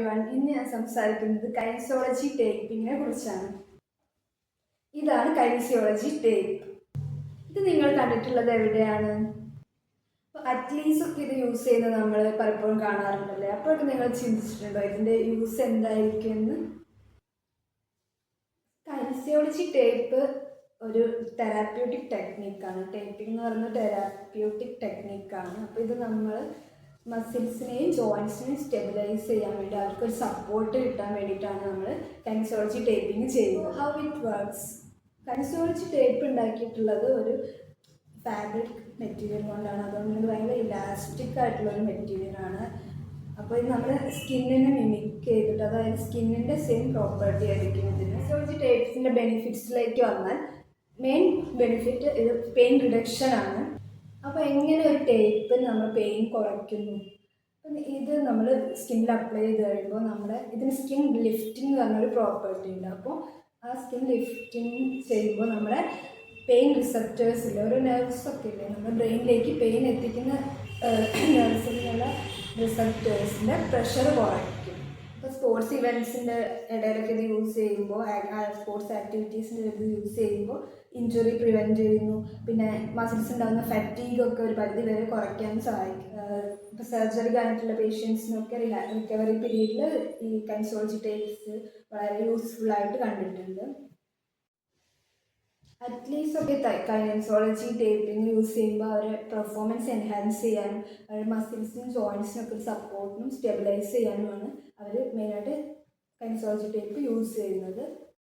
Everyone. ഇന്ന് ഞാൻ സംസാരിക്കുന്നത് കൈനസിയോളജി ടേപ്പിങ്ങിനെ കുറിച്ചാണ്. ഇതാണ് കൈനസിയോളജി ടേപ്പ്. ഇത് നിങ്ങൾ കണ്ടിട്ടുള്ളത് എവിടെയാണ്? അറ്റ്ലീസ്റ്റ് ഒക്കെ ഇത് യൂസ് ചെയ്യുന്നത് നമ്മൾ പലപ്പോഴും കാണാറുണ്ടല്ലേ. അപ്പോഴൊക്കെ നിങ്ങൾ ചിന്തിച്ചിട്ടുണ്ടോ ഇതിൻ്റെ യൂസ് എന്തായിരിക്കും എന്ന്? കൈനസിയോളജി ടേപ്പ് ഒരു തെറാപ്യൂട്ടിക് ടെക്നിക്കാണ്. ടേപ്പിംഗ് എന്ന് പറയുന്നത് തെറാപ്യൂട്ടിക് ടെക്നിക്കാണ്. അപ്പോൾ ഇത് നമ്മൾ മസിൽസിനെയും ജോയിൻസിനെയും സ്റ്റെബിലൈസ് ചെയ്യാൻ വേണ്ടി അവർക്കൊരു സപ്പോർട്ട് കിട്ടാൻ വേണ്ടിയിട്ടാണ് നമ്മൾ കൈനസിയോളജി ടേപ്പിംഗ് ചെയ്യുന്നത്. How it works? Kinesiology tape ഉണ്ടാക്കിയിട്ടുള്ളത് ഒരു ഫാബ്രിക് മെറ്റീരിയൽ കൊണ്ടാണ്. അതുകൊണ്ട് ഇത് ഭയങ്കര ഇലാസ്റ്റിക് ആയിട്ടുള്ളൊരു മെറ്റീരിയലാണ്. അപ്പോൾ ഇത് നമ്മുടെ സ്കിന്നിനെ മിമിക് ചെയ്തിട്ട്, അതായത് സ്കിന്നിൻ്റെ സെയിം പ്രോപ്പർട്ടി ആയിരിക്കും ഇതിന്. കൈനസിയോളജി ടേപ്സിൻ്റെ ബെനിഫിറ്റ്സിലേക്ക് വന്നാൽ മെയിൻ ബെനിഫിറ്റ് ഇത് പെയിൻ റിഡക്ഷൻ ആണ്. അപ്പോൾ എങ്ങനെ ഒരു ടേപ്പ് നമ്മൾ പെയിൻ കുറയ്ക്കുന്നു? അപ്പം ഇത് നമ്മൾ സ്കിന്നിൽ അപ്ലൈ ചെയ്ത് കഴിയുമ്പോൾ ഇതിന് സ്കിൻ ലിഫ്റ്റിംഗ് എന്ന് പറഞ്ഞൊരു പ്രോപ്പർട്ടി ഉണ്ട്. അപ്പോൾ ആ സ്കിൻ ലിഫ്റ്റിംഗ് ചെയ്യുമ്പോൾ നമ്മുടെ പെയിൻ റിസപ്റ്റേഴ്സിൽ ഓരോ നെർവ്സൊക്കെ ഇല്ലേ, നമ്മുടെ ബ്രെയിനിലേക്ക് പെയിൻ എത്തിക്കുന്ന നെർവ്സിലുള്ള റിസപ്റ്റേഴ്സിൻ്റെ പ്രഷർ കുറയ്ക്കും. ഇപ്പോൾ സ്പോർട്സ് ഇവൻറ്റ്സിൻ്റെ ഇടയിലൊക്കെ ഇത് യൂസ് ചെയ്യുമ്പോൾ, സ്പോർട്സ് ആക്ടിവിറ്റീസിൻ്റെ ഇത് യൂസ് ചെയ്യുമ്പോൾ ഇഞ്ചുറി പ്രിവെൻറ്റ് ചെയ്യുന്നു. പിന്നെ മസിൽസ് ഉണ്ടാകുന്ന ഫാറ്റീഗൊക്കെ ഒരു പരിധി വരെ കുറയ്ക്കാൻ സഹായിക്കും. ഇപ്പോൾ സർജറി കഴിഞ്ഞിട്ടുള്ള പേഷ്യൻസിനൊക്കെ റിക്കവറി പീരീഡിൽ ഈ കൈനസിയോളജി ടേപ്സ് വളരെ യൂസ്ഫുള്ളായിട്ട് കണ്ടിട്ടുണ്ട്. അറ്റ്ലീസ്റ്റ് ഒക്കെ കൈനസിയോളജി ടേപ്പിംഗ് യൂസ് ചെയ്യുമ്പോൾ അവരെ പെർഫോമൻസ് എൻഹാൻസ് ചെയ്യാനും അവരുടെ മസിൽസിനും ജോയിൻസിനൊക്കെ ഒരു സപ്പോർട്ടിനും സ്റ്റെബിലൈസ് ചെയ്യാനുമാണ് അവർ മെയിനായിട്ട് കൈനസിയോളജി ടേപ്പ് യൂസ് ചെയ്യുന്നത്.